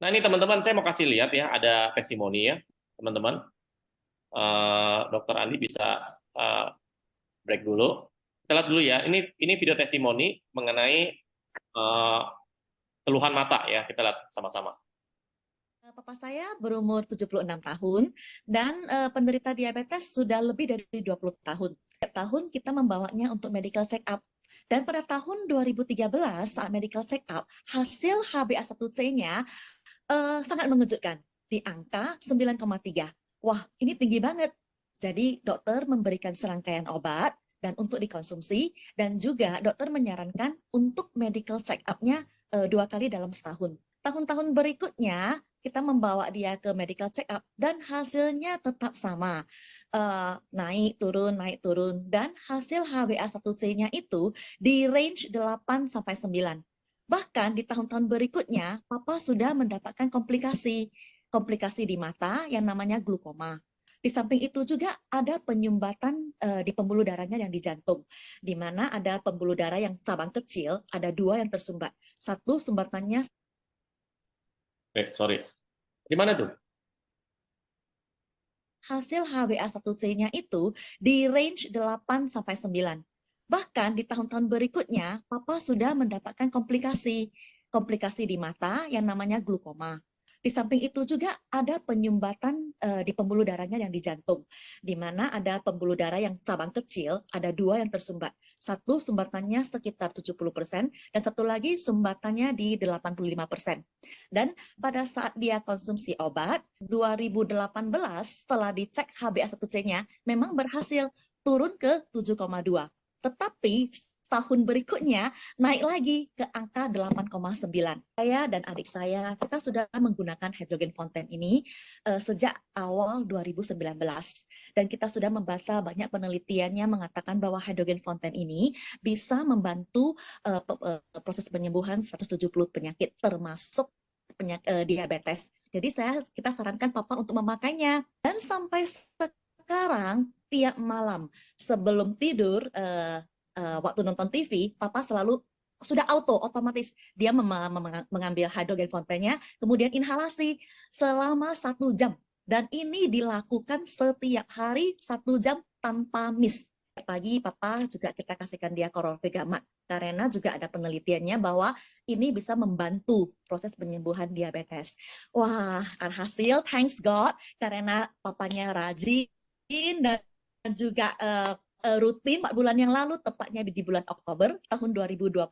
Nah ini teman-teman, saya mau kasih lihat ya, ada testimoni ya, teman-teman. Dokter Andi bisa break dulu. Kita lihat dulu ya. Ini video testimoni mengenai eh, keluhan mata ya. Kita lihat sama-sama. Papa saya berumur 76 tahun dan penderita diabetes sudah lebih dari 20 tahun. Setiap tahun kita membawanya untuk medical check up. Dan pada tahun 2013 saat medical check up, hasil HbA1c-nya sangat mengejutkan di angka 9,3. Wah, ini tinggi banget. Jadi dokter memberikan serangkaian obat dan untuk dikonsumsi dan juga dokter menyarankan untuk medical check up-nya 2 kali dalam setahun. Tahun-tahun berikutnya kita membawa dia ke medical check up dan hasilnya tetap sama. Naik turun dan hasil HbA1c-nya itu di range 8 sampai 9. Bahkan di tahun-tahun berikutnya, Papa sudah mendapatkan komplikasi di mata yang namanya glukoma. Di samping itu juga ada penyumbatan di pembuluh darahnya yang di jantung, di mana ada pembuluh darah yang cabang kecil, ada 2 yang tersumbat. Satu sumbatannya Sorry. Di mana tuh? hasil HbA1c-nya itu di range 8 sampai 9. Bahkan di tahun-tahun berikutnya, Papa sudah mendapatkan komplikasi di mata yang namanya glukoma. Di samping itu juga ada penyumbatan di pembuluh darahnya yang di jantung, di mana ada pembuluh darah yang cabang kecil, ada 2 yang tersumbat. Satu sumbatannya sekitar 70% dan satu lagi sumbatannya di 85%. Dan pada saat dia konsumsi obat, 2018 setelah dicek HbA1c-nya memang berhasil turun ke 7,2. Tetapi tahun berikutnya naik lagi ke angka 8,9. Saya dan adik saya, kita sudah menggunakan hydrogen fonten ini sejak awal 2019. Dan kita sudah membaca banyak penelitiannya mengatakan bahwa hydrogen fonten ini bisa membantu proses penyembuhan 170 penyakit termasuk diabetes. Jadi kita sarankan Papa untuk memakainya. Dan sampai sekarang tiap malam sebelum tidur waktu nonton TV, Papa selalu sudah otomatis dia mengambil hydrogen fontennya, kemudian inhalasi selama 1 jam. Dan ini dilakukan setiap hari 1 jam tanpa miss. Pagi Papa juga kita kasihkan dia Corolvegamat karena juga ada penelitiannya bahwa ini bisa membantu proses penyembuhan diabetes. Wah, alhasil thanks God karena papanya rajin dan juga rutin 4 bulan yang lalu, tepatnya di bulan Oktober tahun 2022,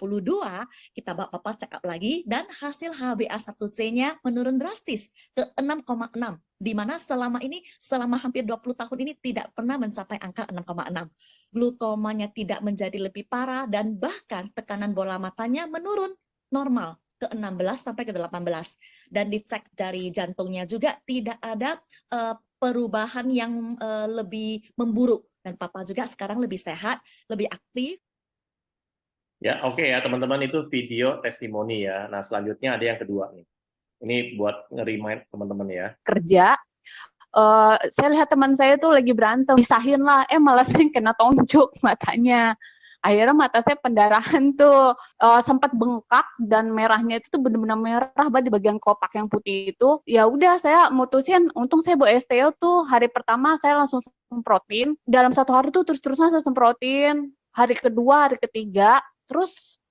kita bawa Papa check up lagi dan hasil HbA1c-nya menurun drastis ke 6,6, di mana selama hampir 20 tahun ini tidak pernah mencapai angka 6,6. Glukomanya tidak menjadi lebih parah dan bahkan tekanan bola matanya menurun normal ke 16 sampai ke 18. Dan dicek dari jantungnya juga tidak ada perubahan yang lebih memburuk. Dan Papa juga sekarang lebih sehat, lebih aktif. Ya, oke ya teman-teman, itu video testimoni ya. Nah selanjutnya ada yang kedua nih. Ini buat nge-remind teman-teman ya. Kerja, saya lihat teman saya tuh lagi berantem, pisahin lah, malah saya kena tonjok matanya. Akhirnya mata saya pendarahan tuh, sempat bengkak dan merahnya itu tuh benar-benar merah banget di bagian kelopak yang putih itu. Ya udah saya mutusin, untung saya bawa STO tuh hari pertama saya langsung semprotin. Dalam 1 hari tuh terus-terusan saya semprotin. Hari kedua, hari ketiga, terus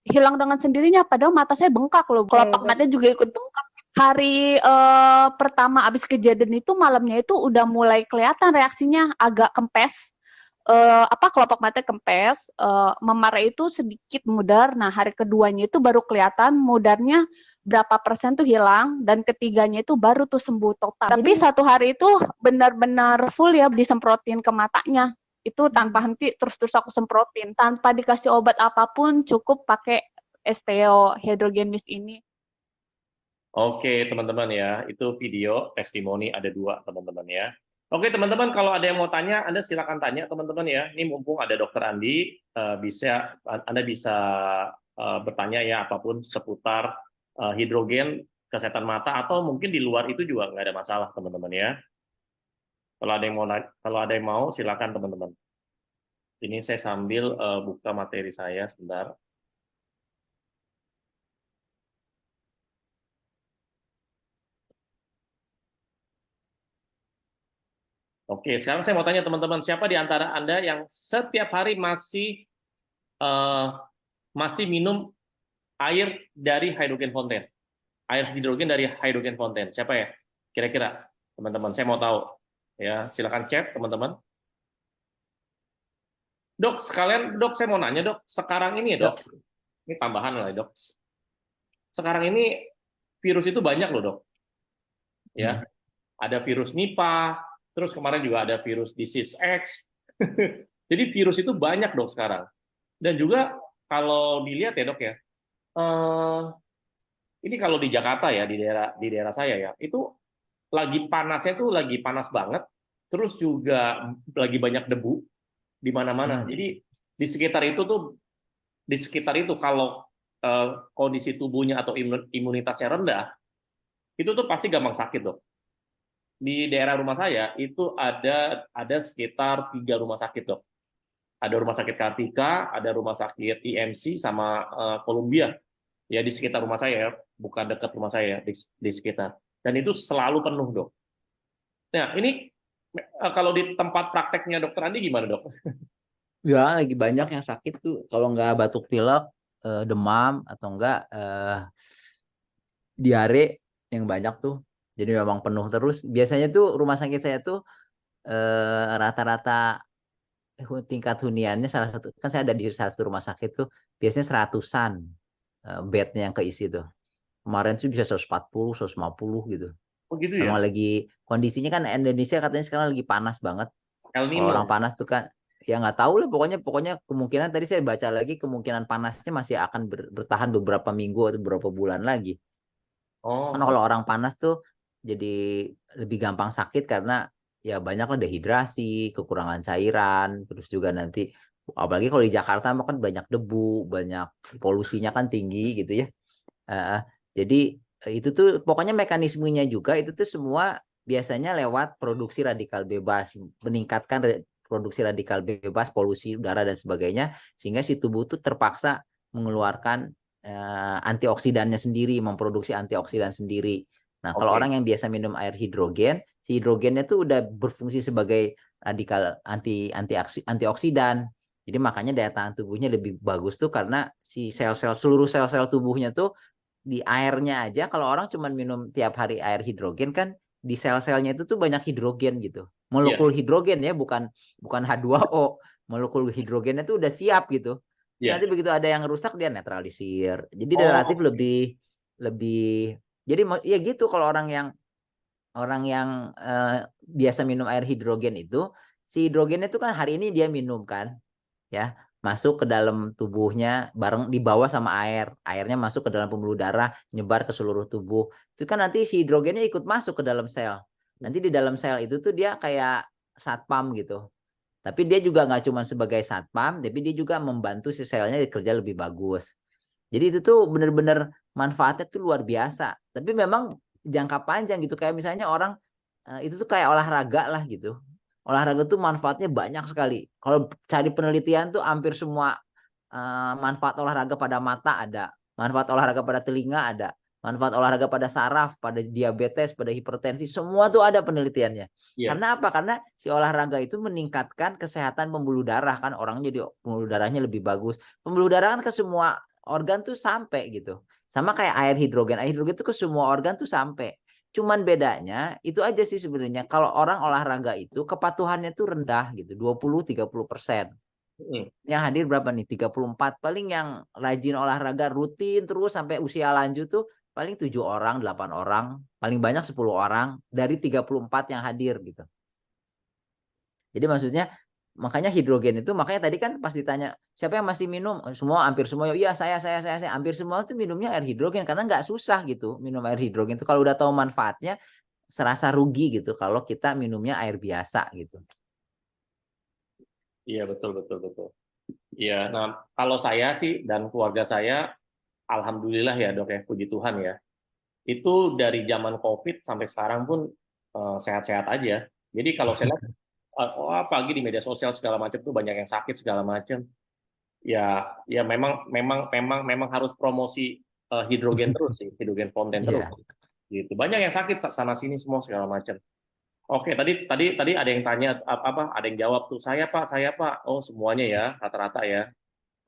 hilang dengan sendirinya. Padahal mata saya bengkak loh, kelopak matanya juga ikut bengkak. Hari pertama abis kejadian itu malamnya itu udah mulai kelihatan reaksinya agak kempes. Kelopak mata kempes, memar itu sedikit mudar. Nah, hari keduanya itu baru kelihatan mudarnya berapa persen tuh hilang, dan ketiganya itu baru tuh sembuh total. Tapi 1 hari itu benar-benar full ya disemprotin ke matanya. Itu tanpa henti, terus aku semprotin. Tanpa dikasih obat apapun, cukup pakai STO Hydrogen Mist ini. Oke teman-teman ya, itu video testimoni ada 2 teman-teman ya. Oke teman-teman, kalau ada yang mau tanya, Anda silakan tanya teman-teman ya. Ini mumpung ada Dokter Andi, Anda bisa bertanya ya apapun seputar hidrogen, kesehatan mata, atau mungkin di luar itu juga nggak ada masalah teman-teman ya. Kalau ada yang mau silakan teman-teman. Ini saya sambil buka materi saya sebentar. Oke, sekarang saya mau tanya teman-teman, siapa di antara Anda yang setiap hari masih minum air dari hydrogen fountain? Air hidrogen dari hydrogen fountain. Siapa ya? Kira-kira, teman-teman. Saya mau tahu. Ya, silakan chat, teman-teman. Dok, sekalian, dok, saya mau nanya, dok. Sekarang ini, Ya. dok, ini tambahan lah, dok. Sekarang ini virus itu banyak loh, dok. Ya, ada virus Nipah, terus kemarin juga ada virus disease X. Jadi virus itu banyak, dok, sekarang. Dan juga kalau dilihat ya, dok ya, ini kalau di Jakarta ya, di daerah saya ya, itu lagi panasnya tuh lagi panas banget, terus juga lagi banyak debu di mana-mana. Jadi di sekitar itu kalau kondisi tubuhnya atau imunitasnya rendah, itu tuh pasti gampang sakit, dok. Di daerah rumah saya itu ada sekitar 3 rumah sakit, dok. Ada rumah sakit Kartika, ada rumah sakit IMC sama Columbia. Ya di sekitar rumah saya, bukan dekat rumah saya, di sekitar. Dan itu selalu penuh, dok. Nah, ini kalau di tempat prakteknya dokter Andi gimana, dok? Ya, lagi banyak yang sakit tuh. Kalau nggak batuk pilek, demam, atau enggak diare yang banyak tuh. Jadi memang penuh terus. Biasanya tuh rumah sakit saya tuh rata-rata tingkat huniannya salah satu, kan saya ada di salah satu rumah sakit tuh, biasanya 100-an bednya yang keisi tuh. Kemarin tuh bisa 140, 150 gitu. Oh gitu Memang ya? lagi kondisinya kan Indonesia katanya sekarang lagi panas banget. El Kalau orang Nino. panas tuh kan ya nggak tahu lah, pokoknya kemungkinan tadi saya baca lagi kemungkinan panasnya masih akan bertahan beberapa minggu atau beberapa bulan lagi. Karena Oh, kalau orang panas tuh jadi lebih gampang sakit karena ya banyaklah dehidrasi, kekurangan cairan, terus juga nanti apalagi kalau di Jakarta kan banyak debu, banyak polusinya kan tinggi gitu ya. Eh, jadi itu tuh pokoknya mekanismenya juga itu tuh semua biasanya lewat produksi radikal bebas, meningkatkan produksi radikal bebas, polusi udara dan sebagainya, sehingga si tubuh tuh terpaksa mengeluarkan antioksidannya sendiri, memproduksi antioksidan sendiri. Nah, kalau oke. orang yang biasa minum air hidrogen, si hidrogennya tuh udah berfungsi sebagai radikal antioksidan. Jadi makanya daya tahan tubuhnya lebih bagus tuh karena si seluruh sel-sel tubuhnya tuh di airnya aja, kalau orang cuma minum tiap hari air hidrogen kan di sel-selnya itu tuh banyak hidrogen gitu. Iya, Molekul hidrogen ya, bukan bukan H2O. Molekul hidrogennya tuh udah siap gitu. Terus iya. nanti begitu ada yang rusak dia netralisir. Jadi relatif Oh, lebih lebih jadi ya gitu kalau orang yang biasa minum air hidrogen itu, si hidrogen itu kan hari ini dia minum kan ya, masuk ke dalam tubuhnya bareng dibawa sama airnya masuk ke dalam pembuluh darah, nyebar ke seluruh tubuh. Itu kan nanti si hidrogennya ikut masuk ke dalam sel. Nanti di dalam sel itu tuh dia kayak satpam gitu, tapi dia juga nggak cuma sebagai satpam, tapi dia juga membantu si selnya kerja lebih bagus. Jadi itu tuh bener-bener manfaatnya tuh luar biasa, tapi memang jangka panjang gitu, kayak misalnya orang itu tuh kayak olahraga lah gitu. Olahraga tuh manfaatnya banyak sekali. Kalau cari penelitian tuh hampir semua manfaat olahraga pada mata ada, manfaat olahraga pada telinga ada, manfaat olahraga pada saraf, pada diabetes, pada hipertensi, semua tuh ada penelitiannya. iya. Karena apa? Karena si olahraga itu meningkatkan kesehatan pembuluh darah kan, orang jadi pembuluh darahnya lebih bagus. Pembuluh darah kan ke semua organ tuh sampai gitu. Sama kayak air hidrogen. Air hidrogen tuh ke semua organ tuh sampai. Cuman bedanya itu aja sih sebenarnya. Kalau orang olahraga itu kepatuhannya tuh rendah gitu, 20-30%. Mm. Yang hadir berapa nih? 34. Paling yang rajin olahraga rutin terus sampai usia lanjut tuh paling 7 orang, 8 orang, paling banyak 10 orang dari 34 yang hadir gitu. Jadi maksudnya makanya hidrogen itu, makanya tadi kan pas ditanya siapa yang masih minum, semua hampir semua iya saya hampir semua tuh minumnya air hidrogen karena nggak susah gitu minum air hidrogen itu, kalau udah tahu manfaatnya serasa rugi gitu kalau kita minumnya air biasa gitu. Iya, betul, betul, betul. Iya, nah kalau saya sih dan keluarga saya, alhamdulillah ya, dok ya, puji Tuhan ya. Itu dari zaman COVID sampai sekarang pun sehat-sehat aja. Jadi kalau saya lihat, oh, pagi di media sosial segala macam tuh banyak yang sakit segala macam. Ya, ya memang harus promosi hidrogen terus sih, hidrogen fountain terus. Iya. Gitu. Banyak yang sakit sana sini semua segala macam. Oke, tadi ada yang tanya apa? Ada yang jawab tuh, saya Pak. Oh, semuanya ya, rata-rata ya.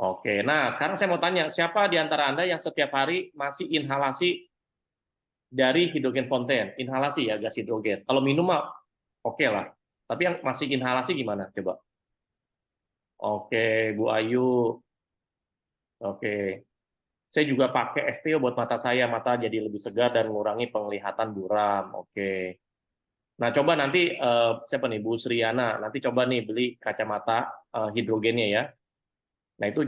Oke, nah sekarang saya mau tanya, siapa di antara Anda yang setiap hari masih inhalasi dari hidrogen fonten? Inhalasi ya, gas hidrogen. Kalau minum mah oke lah. Tapi yang masih inhalasi gimana? Coba. Oke, Bu Ayu. Oke. Saya juga pakai SPO buat mata saya, mata jadi lebih segar dan mengurangi penglihatan buram. Oke. Nah, coba nanti siapa nih Bu Sriana, nanti coba nih beli kacamata hidrogennya ya. Nah, itu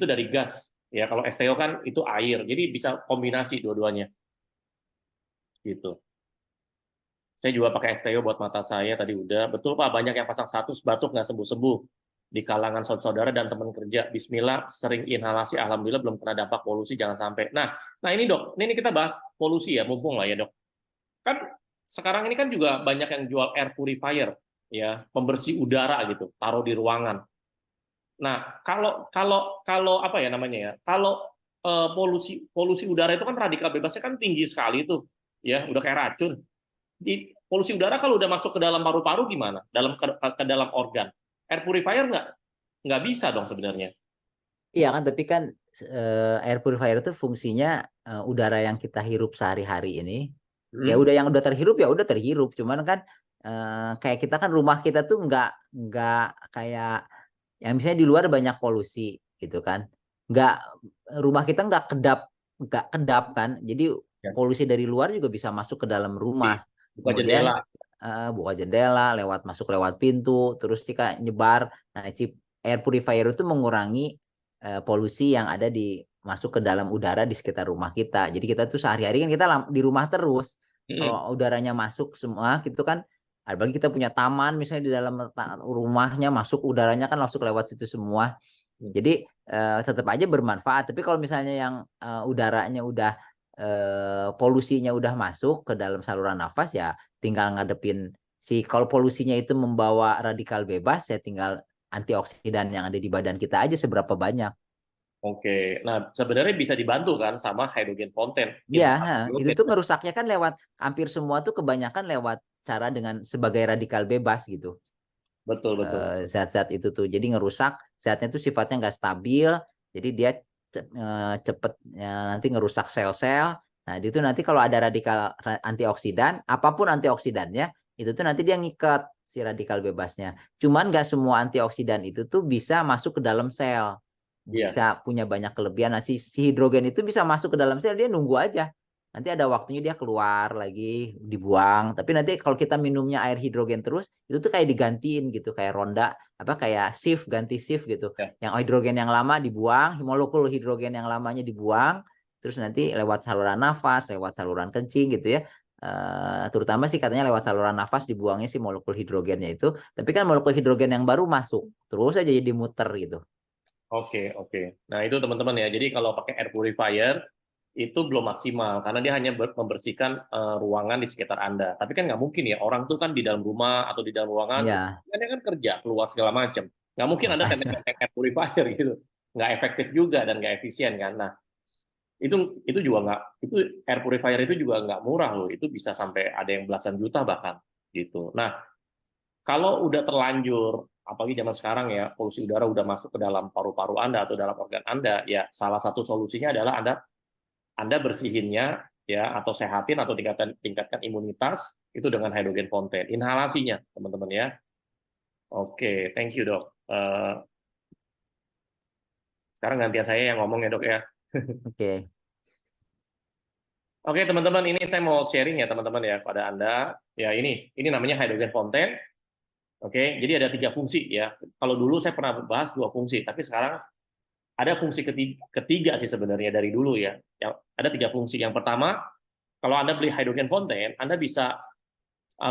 dari gas ya. Kalau STO kan itu air. Jadi bisa kombinasi dua-duanya gitu. Saya juga pakai STO buat mata saya tadi udah. Betul Pak, banyak yang pasang status batuk nggak sembuh-sembuh di kalangan saudara dan teman kerja. Bismillah, sering inhalasi, alhamdulillah belum kena dampak polusi, jangan sampai. Nah ini dok, ini kita bahas polusi ya, mumpung lah ya dok. Kan sekarang ini kan juga banyak yang jual air purifier, ya, pembersih udara gitu, taruh di ruangan. Nah kalau apa ya namanya ya, kalau polusi udara itu kan radikal bebasnya kan tinggi sekali tuh, ya, udah kayak racun. Di polusi udara kalau udah masuk ke dalam paru-paru gimana? Ke dalam organ. Air purifier nggak bisa dong sebenarnya. Iya kan, tapi kan air purifier itu fungsinya udara yang kita hirup sehari-hari ini, ya Hmm. udah yang udah terhirup ya udah terhirup. Cuman kan kayak kita kan rumah kita tuh nggak kayak yang misalnya di luar banyak polusi gitu kan, nggak rumah kita nggak kedap kan, jadi Ya. polusi dari luar juga bisa masuk ke dalam rumah. Buka Kemudian jendela. buka jendela, masuk lewat pintu, terus jika nyebar. Nah, si air purifier itu mengurangi polusi yang ada masuk ke dalam udara di sekitar rumah kita. Jadi kita tuh sehari-hari kan kita di rumah terus. Kalau Hmm. udaranya masuk semua gitu kan, apalagi kita punya taman misalnya di dalam rumahnya, masuk udaranya kan masuk lewat situ semua. Jadi tetap aja bermanfaat. Tapi kalau misalnya yang udaranya udah polusinya udah masuk ke dalam saluran nafas, ya tinggal ngadepin kalau polusinya itu membawa radikal bebas, ya tinggal antioksidan yang ada di badan kita aja seberapa banyak. Oke. Nah, sebenarnya bisa dibantu kan sama hydrogen fonten. Ya, Inhalasi itu hidrogen. tuh ngerusaknya kan lewat, hampir semua tuh kebanyakan lewat cara dengan sebagai radikal bebas gitu. Betul, betul. Zat-zat itu tuh jadi ngerusak, zatnya tuh sifatnya nggak stabil, jadi dia cepet nanti ngerusak sel-sel. Nah itu nanti kalau ada radikal antioksidan, apapun antioksidannya itu tuh nanti dia ngikat si radikal bebasnya. Cuman nggak semua antioksidan itu tuh bisa masuk ke dalam sel, Iya. bisa punya banyak kelebihan. Nah si hidrogen itu bisa masuk ke dalam sel, dia nunggu aja, nanti ada waktunya dia keluar lagi, dibuang. Tapi nanti kalau kita minumnya air hidrogen terus, itu tuh kayak digantiin gitu, kayak ronda, apa kayak shift, ganti shift gitu. Ya. Yang hidrogen yang lama dibuang, molekul hidrogen yang lamanya dibuang, terus nanti lewat saluran nafas, lewat saluran kencing gitu ya. Terutama sih katanya lewat saluran nafas dibuangnya si molekul hidrogennya itu. Tapi kan molekul hidrogen yang baru masuk, terus aja jadi muter gitu. Oke, oke. Nah, itu teman-teman ya. Jadi kalau pakai air purifier itu belum maksimal karena dia hanya membersihkan ruangan di sekitar Anda. Tapi kan nggak mungkin ya, orang tuh kan di dalam rumah atau di dalam ruangan, Ya, kan dia kan kerja, keluar segala macam. Nggak mungkin Anda makanya. teknik air purifier gitu. Nggak efektif juga dan nggak efisien kan. Nah, itu juga nggak, itu air purifier itu juga nggak murah loh. Itu bisa sampai ada yang belasan juta bahkan gitu. Nah, kalau udah terlanjur, apalagi zaman sekarang ya, polusi udara udah masuk ke dalam paru-paru Anda atau dalam organ Anda, ya salah satu solusinya adalah Anda bersihinnya ya, atau sehatin atau tingkatkan imunitas itu dengan hydrogen fonten. Inhalasinya, teman-teman ya. Oke, thank you dok. Sekarang gantian saya yang ngomong ya dok ya. Oke. Oke teman-teman, ini saya mau sharing ya teman-teman ya pada Anda. Ya ini namanya hydrogen fonten. Oke, jadi ada 3 fungsi ya. Kalau dulu saya pernah bahas 2 fungsi, tapi sekarang ada fungsi ketiga sih sebenarnya dari dulu ya. Yang ada 3 fungsi. Yang pertama, kalau Anda beli hydrogen fonten, Anda bisa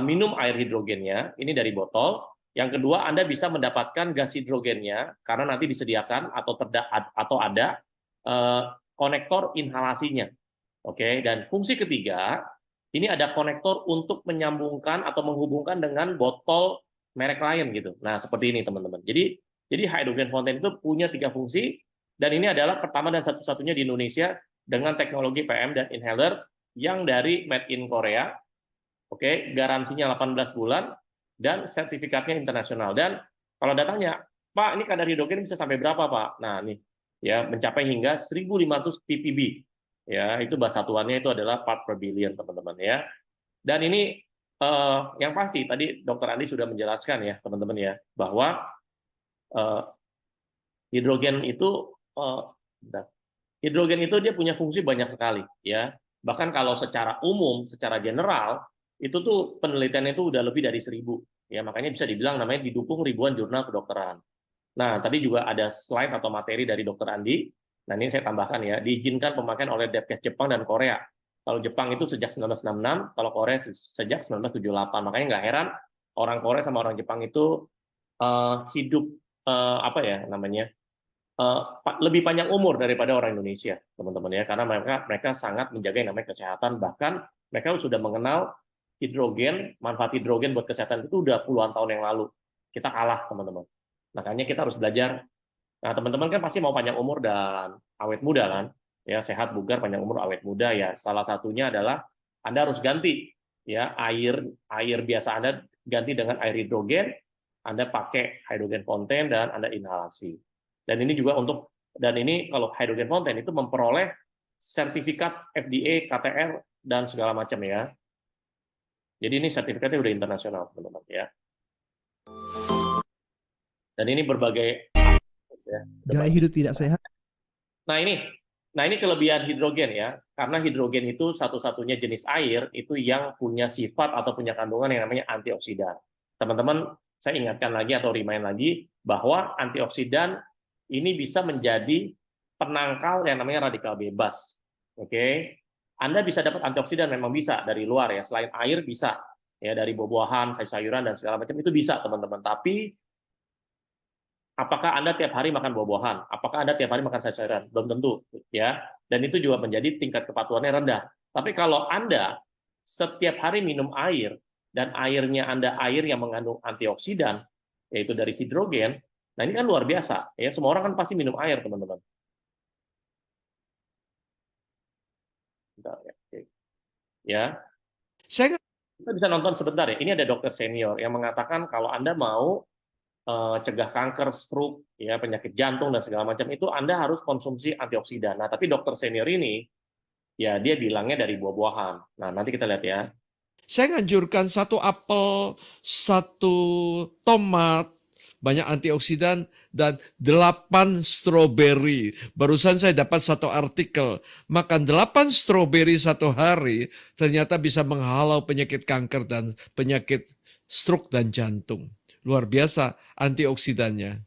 minum air hidrogennya, ini dari botol. Yang kedua, Anda bisa mendapatkan gas hidrogennya karena nanti disediakan atau ada konektor inhalasinya. Oke, dan fungsi ketiga, ini ada konektor untuk menyambungkan atau menghubungkan dengan botol merek lain gitu. Nah, seperti ini teman-teman. Jadi hydrogen fonten itu punya 3 fungsi, dan ini adalah pertama dan satu-satunya di Indonesia dengan teknologi PM dan inhaler yang dari made in Korea. Oke, garansinya 18 bulan dan sertifikatnya internasional. Dan kalau datanya, Pak, ini kadar hidrogen bisa sampai berapa, Pak? Nah, nih ya, mencapai hingga 1.500 ppb. Ya, itu bahasa satuannya itu adalah part per billion, teman-teman ya. Dan ini yang pasti tadi Dr. Andi sudah menjelaskan ya, teman-teman ya, bahwa eh, hidrogen itu hidrogen itu dia punya fungsi banyak sekali ya. Bahkan kalau secara umum, secara general itu tuh penelitian itu udah lebih dari 1.000 ya, makanya bisa dibilang namanya didukung ribuan jurnal kedokteran. Nah, tadi juga ada slide atau materi dari Dr. Andi. Nah, ini saya tambahkan ya, diizinkan pemakaian oleh Depkes Jepang dan Korea. Kalau Jepang itu sejak 1966, kalau Korea sejak 1978. Makanya nggak heran orang Korea sama orang Jepang itu hidup apa ya namanya lebih panjang umur daripada orang Indonesia, teman-teman ya, karena mereka sangat menjaga yang namanya kesehatan, bahkan mereka sudah mengenal hidrogen, manfaat hidrogen buat kesehatan itu udah puluhan tahun yang lalu. Kita kalah, teman-teman. Makanya kita harus belajar. Nah, teman-teman kan pasti mau panjang umur dan awet muda kan? Ya, sehat, bugar, panjang umur, awet muda ya. Salah satunya adalah Anda harus ganti ya air biasa Anda ganti dengan air hidrogen, Anda pakai hydrogen fountain dan Anda inhalasi. Dan ini juga dan ini kalau hydrogen fountain itu memperoleh sertifikat FDA, KTR dan segala macam ya. Jadi ini sertifikatnya udah internasional, teman-teman ya. Dan ini berbagai ya. Gaya hidup tidak sehat. Nah ini kelebihan hidrogen ya, karena hidrogen itu satu-satunya jenis air itu yang punya sifat atau punya kandungan yang namanya antioksidan. Teman-teman, saya ingatkan lagi atau remind lagi bahwa antioksidan ini bisa menjadi penangkal yang namanya radikal bebas. Oke, Anda bisa dapat antioksidan memang bisa dari luar ya, selain air bisa ya dari buah-buahan, sayur-sayuran dan segala macam itu bisa teman-teman. Tapi apakah Anda tiap hari makan buah-buahan? Apakah Anda tiap hari makan sayur-sayuran? Belum tentu, ya. Dan itu juga menjadi tingkat kepatuhannya rendah. Tapi kalau Anda setiap hari minum air dan airnya Anda air yang mengandung antioksidan, yaitu dari hidrogen, nah ini kan luar biasa. Ya, semua orang kan pasti minum air, teman-teman. Ya, Saya kita bisa nonton sebentar ya. Ini ada dokter senior yang mengatakan kalau Anda mau cegah kanker, stroke, ya penyakit jantung dan segala macam itu Anda harus konsumsi antioksidan. Nah, tapi dokter senior ini ya dia bilangnya dari buah-buahan. Nah, nanti kita lihat ya. saya nganjurkan 1 apel, 1 tomat, banyak antioksidan, dan 8 stroberi. Barusan saya dapat 1 artikel, makan 8 stroberi 1 hari, ternyata bisa menghalau penyakit kanker dan penyakit stroke dan jantung. Luar biasa antioksidannya.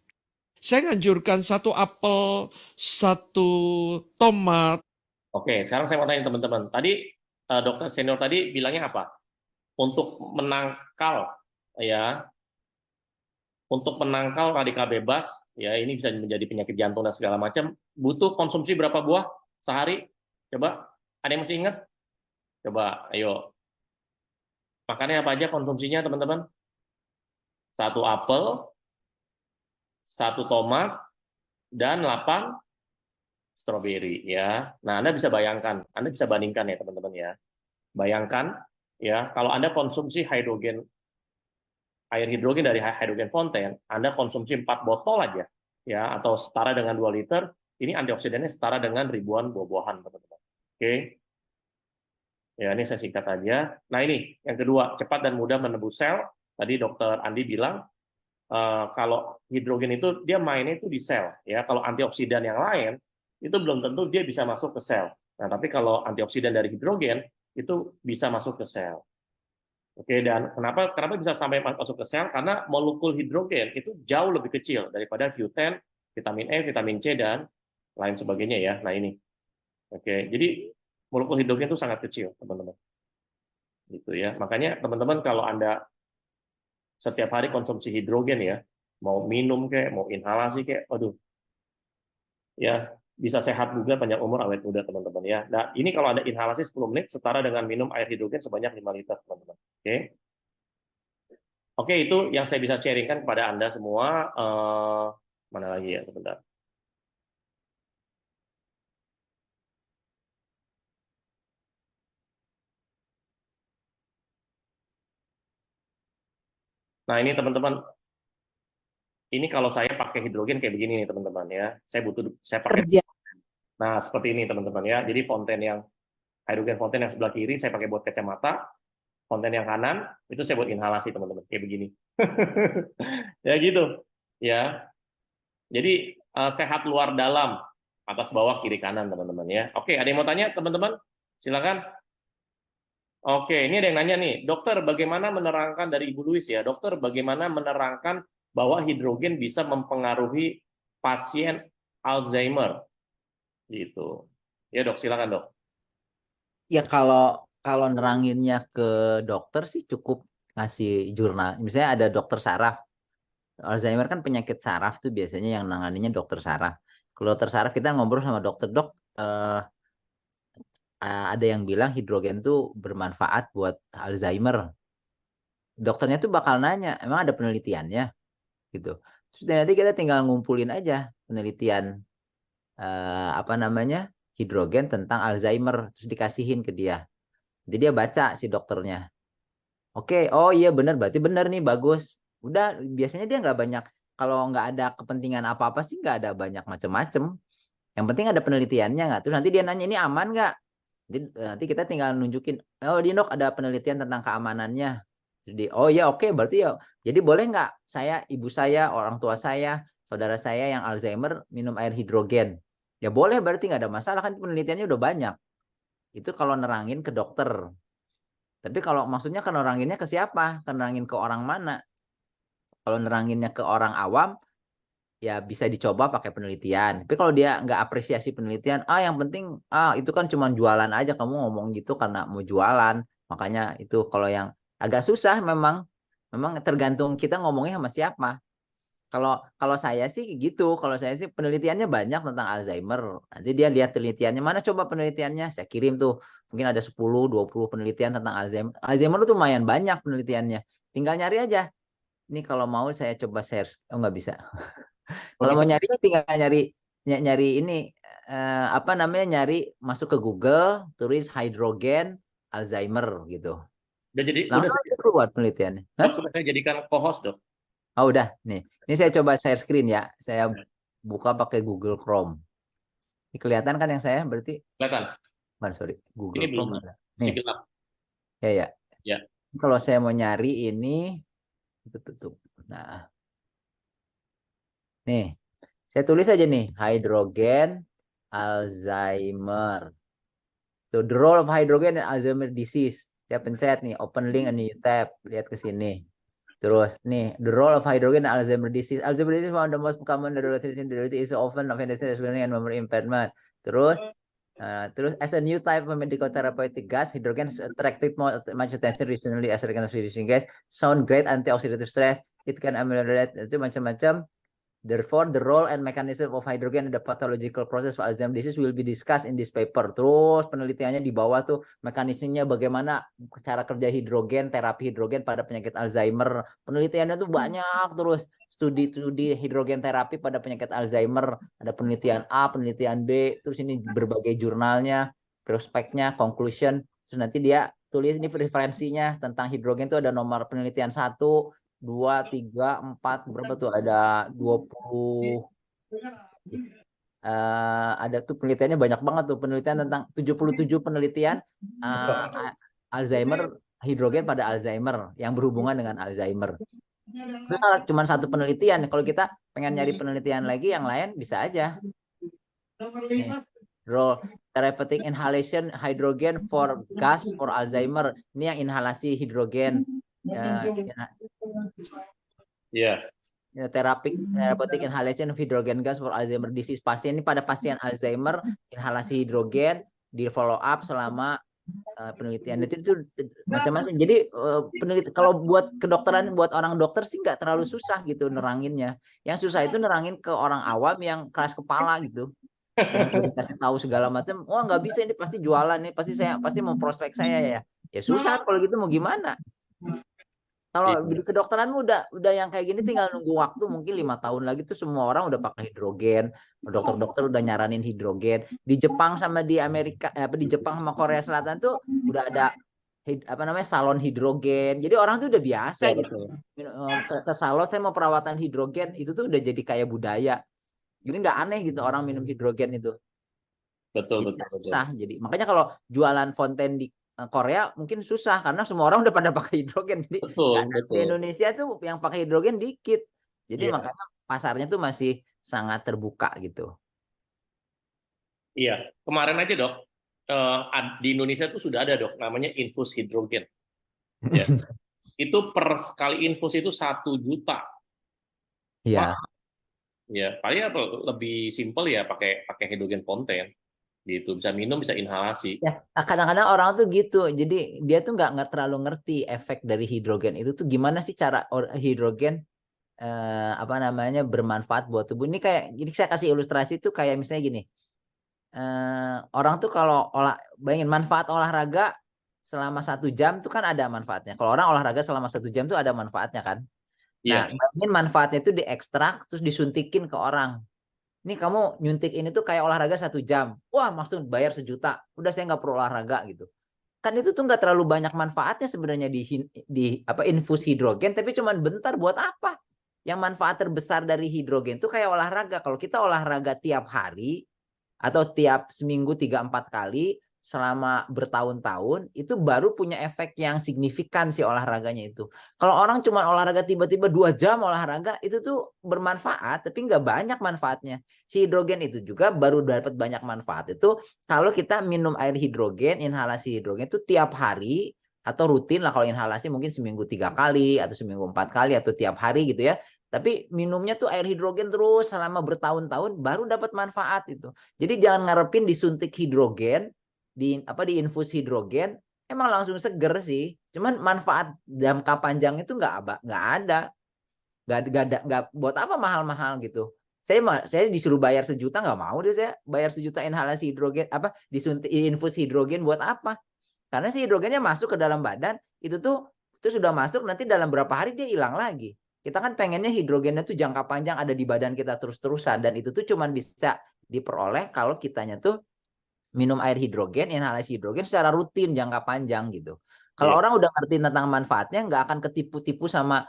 Saya nganjurkan 1 apel, 1 tomat. Oke, sekarang saya mau tanya teman-teman. Tadi dokter senior tadi bilangnya apa? Untuk menangkal ya, untuk menangkal radikal bebas, ya ini bisa menjadi penyakit jantung dan segala macam, butuh konsumsi berapa buah sehari? Coba, ada yang masih ingat? Coba, ayo. Makannya apa aja konsumsinya, teman-teman? 1 apel, 1 tomat, dan 8 stroberi ya. Nah, Anda bisa bayangkan, Anda bisa bandingkan ya, teman-teman ya. Bayangkan ya, kalau Anda konsumsi air hidrogen dari hydrogen fountain, Anda konsumsi 4 botol aja, ya, atau setara dengan 2 liter, ini antioksidannya setara dengan ribuan buah-buahan, teman-teman. Oke, ya ini saya singkat aja. Nah ini yang kedua, cepat dan mudah menembus sel. Tadi Dokter Andi bilang kalau hidrogen itu dia mainnya itu di sel, ya. Kalau antioksidan yang lain itu belum tentu dia bisa masuk ke sel. Nah tapi kalau antioksidan dari hidrogen itu bisa masuk ke sel. Oke, dan kenapa bisa sampai masuk ke sel? Karena molekul hidrogen itu jauh lebih kecil daripada Q10, vitamin E, vitamin C, dan lain sebagainya ya. Nah ini, oke, jadi molekul hidrogen itu sangat kecil, teman-teman. Gitu ya. Makanya teman-teman kalau Anda setiap hari konsumsi hidrogen ya, mau minum kayak, mau inhalasi kayak, aduh, ya bisa sehat juga panjang umur awet muda teman-teman ya. Nah ini kalau Anda inhalasi 10 menit setara dengan minum air hidrogen sebanyak 5 liter teman-teman. Oke. Oke, itu yang saya bisa sharingkan kepada Anda semua. Mana lagi ya, sebentar. Nah, ini teman-teman, ini kalau saya pakai hidrogen kayak begini nih teman-teman ya. Saya pakai, Kerja. nah seperti ini teman-teman ya. Jadi fonten yang hidrogen fonten yang sebelah kiri saya pakai buat kacamata, fonten yang kanan itu saya buat inhalasi teman-teman kayak begini. Ya gitu. Ya. Jadi sehat luar dalam, atas bawah kiri kanan teman-teman ya. Oke, ada yang mau tanya teman-teman? Silakan. Oke, ini ada yang nanya nih, dokter bagaimana menerangkan dari Ibu Louis ya, dokter bagaimana menerangkan bahwa hidrogen bisa mempengaruhi pasien Alzheimer gitu. Ya dok, silakan dok. Ya kalau neranginnya ke dokter sih cukup ngasih jurnal. Misalnya ada dokter saraf. Alzheimer kan penyakit saraf tuh biasanya yang nanganinya dokter saraf. Kalau dokter saraf kita ngobrol sama dokter, dok, ada yang bilang hidrogen tuh bermanfaat buat Alzheimer. Dokternya tuh bakal nanya, emang ada penelitiannya gitu. Terus nanti kita tinggal ngumpulin aja penelitian apa namanya hidrogen tentang Alzheimer, terus dikasihin ke dia. Jadi dia baca si dokternya. Oke, oh iya benar, berarti benar nih, bagus. Udah, biasanya dia nggak banyak, kalau nggak ada kepentingan apa-apa sih nggak ada banyak macem-macem. Yang penting ada penelitiannya nggak. Terus nanti dia nanya ini aman nggak. Nanti kita tinggal nunjukin, oh di dok ada penelitian tentang keamanannya. Jadi oh ya oke, berarti ya. Jadi boleh nggak saya, ibu saya, orang tua saya, saudara saya yang Alzheimer minum air hidrogen? Ya boleh, berarti nggak ada masalah, kan penelitiannya udah banyak. Itu kalau nerangin ke dokter. Tapi kalau maksudnya neranginnya ke siapa? Nerangin ke orang mana? Kalau neranginnya ke orang awam, ya bisa dicoba pakai penelitian. Tapi kalau dia nggak apresiasi penelitian, yang penting itu kan cuma jualan aja, kamu ngomong gitu karena mau jualan. Makanya itu kalau yang agak susah memang tergantung kita ngomongnya sama siapa. Kalau saya sih gitu, kalau saya sih penelitiannya banyak tentang Alzheimer. Nanti dia lihat penelitiannya, mana coba penelitiannya, saya kirim tuh. Mungkin ada 10-20 penelitian tentang Alzheimer. Alzheimer itu lumayan banyak penelitiannya. Tinggal nyari aja. Ini kalau mau saya coba share, oh nggak bisa. Oh Kalau mau gitu. nyari tinggal nyari ini apa namanya, nyari masuk ke Google, tulis hidrogen Alzheimer gitu. Udah Langsung aja keluar penelitiannya. Hah? dok, udah saya jadikan co-host dok. Oh udah, nih. Ini saya coba share screen ya. Saya buka pakai Google Chrome. Ini kelihatan kan yang saya berarti? Kelihatan. Sorry, Ini Google belum Chrome ada. masih Nih, gelap. ya. Ya. Kalau saya mau nyari ini, tutup. Nah, nih, saya tulis aja nih, hidrogen Alzheimer. So, the role of hydrogen in Alzheimer disease. Saya pencet nih, open link, a new tab. Lihat ke sini. Terus nih, the role of hydrogen in Alzheimer disease. Alzheimer disease is one of the most common disability is often of learning and memory impairment. Terus as a new type of medical therapeutic gas, hydrogen is attracted much attention recently as a reducing gas. Sound great anti-oxidative stress. It can ameliorate itu macam-macam. Therefore, the role and mechanism of hydrogen in the pathological process of Alzheimer's disease will be discussed in this paper. Terus penelitiannya di bawah tuh mekanismenya bagaimana cara kerja hidrogen, terapi hidrogen pada penyakit Alzheimer. Penelitiannya tuh banyak terus. Studi-studi hidrogen terapi pada penyakit Alzheimer. Ada penelitian A, penelitian B. Terus ini berbagai jurnalnya, prospeknya, conclusion. Terus nanti dia tulis ini referensinya tentang hidrogen tuh ada nomor penelitian 1, 2, 3, 4, berapa tuh? Ada 20. Ada tuh penelitiannya banyak banget tuh, penelitian tentang 77 penelitian Alzheimer, hidrogen pada Alzheimer yang berhubungan dengan Alzheimer. Itu cuma satu penelitian. Kalau kita pengen nyari penelitian lagi yang lain bisa aja. Nih, role therapeutic inhalation hydrogen for gas for Alzheimer. Ini yang inhalasi hidrogen. Iya. Therapeutic inhalation of hydrogen gas for Alzheimer disease. Pasien ini pada pasien Alzheimer, inhalasi hidrogen di follow up selama penelitian itu macam-macam. Jadi kalau buat kedokteran, buat orang dokter sih nggak terlalu susah gitu neranginnya. Yang susah itu nerangin ke orang awam yang keras kepala gitu. Yang dikasih tahu segala macam, wah nggak bisa, ini pasti jualan, ini pasti mau prospek saya ya. Ya susah kalau gitu, mau gimana? Kalau di kedokteran udah yang kayak gini tinggal nunggu waktu, mungkin 5 tahun lagi tuh semua orang udah pakai hidrogen. Dokter-dokter udah nyaranin hidrogen. Di Jepang sama di Amerika, di Jepang sama Korea Selatan tuh udah ada apa namanya salon hidrogen. Jadi orang tuh udah biasa Betul, gitu. betul. Ke salon saya mau perawatan hidrogen itu tuh udah jadi kayak budaya. Jadi nggak aneh gitu orang minum hidrogen itu. Betul, Jadi betul, nggak betul. susah. Jadi makanya kalau jualan fonten di Korea mungkin susah karena semua orang udah pada pakai hidrogen. Jadi Betul, nggak ada di betul. Indonesia tuh yang pakai hidrogen dikit. Jadi Iya, makanya pasarnya tuh masih sangat terbuka gitu. iya. Kemarin aja dok, di Indonesia tuh sudah ada dok, namanya infus hidrogen. Ya, itu per sekali infus itu 1 juta. Wah, Iya. ya paling apa lebih simpel ya pakai pakai hidrogen fonten gitu, bisa minum bisa inhalasi. Ya, kadang-kadang orang tuh gitu. Jadi dia tuh nggak terlalu ngerti efek dari hidrogen itu tuh gimana sih cara hidrogen apa namanya bermanfaat buat tubuh. Ini kayak jadi saya kasih ilustrasi tuh kayak misalnya gini. Orang tuh kalau bayangin manfaat olahraga selama 1 jam tuh kan ada manfaatnya. Kalau orang olahraga selama 1 jam tuh ada manfaatnya kan. Nah, Iya, bayangin manfaatnya itu diekstrak terus disuntikin ke orang. Ini kamu nyuntik ini tuh kayak olahraga 1 jam. Wah, maksud bayar 1 juta. Udah saya nggak perlu olahraga gitu. Kan itu tuh nggak terlalu banyak manfaatnya sebenarnya di apa infus hidrogen, tapi cuman bentar buat apa? Yang manfaat terbesar dari hidrogen tuh kayak olahraga. Kalau kita olahraga tiap hari atau tiap seminggu 3-4 kali selama bertahun-tahun itu baru punya efek yang signifikan si olahraganya itu. Kalau orang cuma olahraga tiba-tiba 2 jam olahraga itu tuh bermanfaat tapi nggak banyak manfaatnya. Si hidrogen itu juga baru dapat banyak manfaat itu kalau kita minum air hidrogen, inhalasi hidrogen itu tiap hari atau rutin lah. Kalau inhalasi mungkin seminggu 3 kali atau seminggu 4 kali atau tiap hari gitu ya. Tapi minumnya tuh air hidrogen terus selama bertahun-tahun baru dapat manfaat itu. Jadi jangan ngarepin disuntik hidrogen, di infus hidrogen, emang langsung seger sih. Cuman manfaat jangka panjang itu nggak ada, nggak buat apa mahal-mahal gitu. Saya disuruh bayar 1 juta nggak mau deh saya bayar 1 juta inhalasi hidrogen apa disuntik infus hidrogen buat apa? Karena si hidrogennya masuk ke dalam badan itu sudah masuk nanti dalam berapa hari dia hilang lagi. Kita kan pengennya hidrogennya tuh jangka panjang ada di badan kita terus-terusan dan itu tuh cuman bisa diperoleh kalau kitanya tuh minum air hidrogen, inhalasi hidrogen secara rutin jangka panjang gitu. Kalau iya. orang udah ngerti tentang manfaatnya, nggak akan ketipu-tipu sama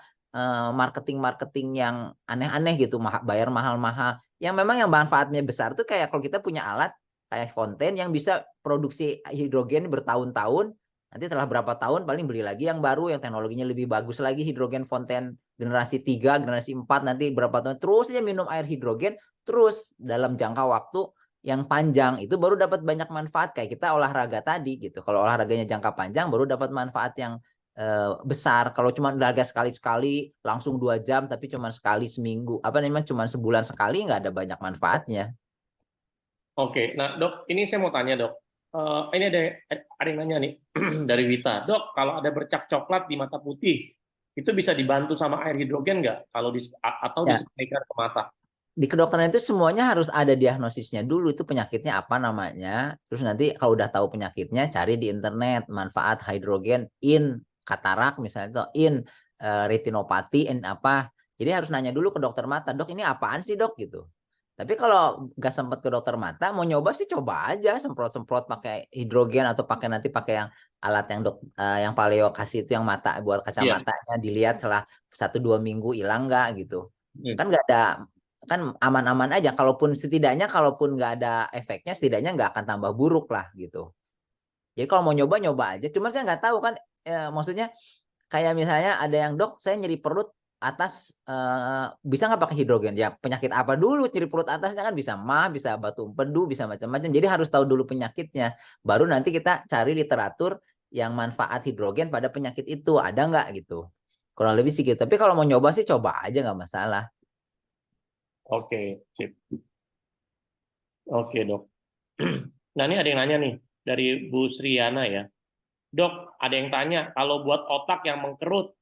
marketing-marketing yang aneh-aneh gitu, bayar mahal-mahal. Yang memang yang manfaatnya besar tuh kayak kalau kita punya alat kayak fonten yang bisa produksi hidrogen bertahun-tahun, nanti setelah berapa tahun paling beli lagi yang baru, yang teknologinya lebih bagus lagi, hidrogen fonten generasi 3, generasi 4, nanti berapa tahun, terus aja minum air hidrogen, terus dalam jangka waktu yang panjang itu baru dapat banyak manfaat kayak kita olahraga tadi gitu. Kalau olahraganya jangka panjang baru dapat manfaat yang besar. Kalau cuma olahraga sekali-sekali langsung 2 jam tapi cuma sekali seminggu apa namanya cuma sebulan sekali nggak ada banyak manfaatnya. Oke, nah dok, ini saya mau tanya dok. Ini ada yang nanya nih dari Wita. Dok, kalau ada bercak coklat di mata putih, itu bisa dibantu sama air hidrogen nggak? Kalau atau Ya, disepraikan ke mata? di kedokteran itu semuanya harus ada diagnosisnya dulu itu penyakitnya apa namanya. Terus nanti kalau udah tahu penyakitnya cari di internet manfaat hidrogen in katarak misalnya atau in retinopati in apa. Jadi harus nanya dulu ke dokter mata, dok ini apaan sih dok gitu. Tapi kalau nggak sempat ke dokter mata, mau nyoba sih coba aja semprot-semprot pakai hidrogen atau pakai yang alat yang yang paleo kasih itu yang mata buat Iya. kacamatanya dilihat setelah 1-2 minggu hilang nggak gitu. Hmm. Kan nggak ada kan aman-aman aja. Kalaupun nggak ada efeknya setidaknya nggak akan tambah buruk lah gitu. Jadi kalau mau nyoba aja. Cuma saya nggak tahu kan maksudnya kayak misalnya ada yang dok saya nyeri perut atas bisa nggak pakai hidrogen ya penyakit apa dulu nyeri perut atasnya kan bisa mah bisa batu empedu bisa macam-macam jadi harus tahu dulu penyakitnya baru nanti kita cari literatur yang manfaat hidrogen pada penyakit itu ada nggak gitu kurang lebih sih gitu tapi kalau mau nyoba sih coba aja nggak masalah. Oke, sip. Oke dok. Nah ini ada yang nanya nih dari Bu Sriana ya. Dok, ada yang tanya kalau buat otak yang mengkerut,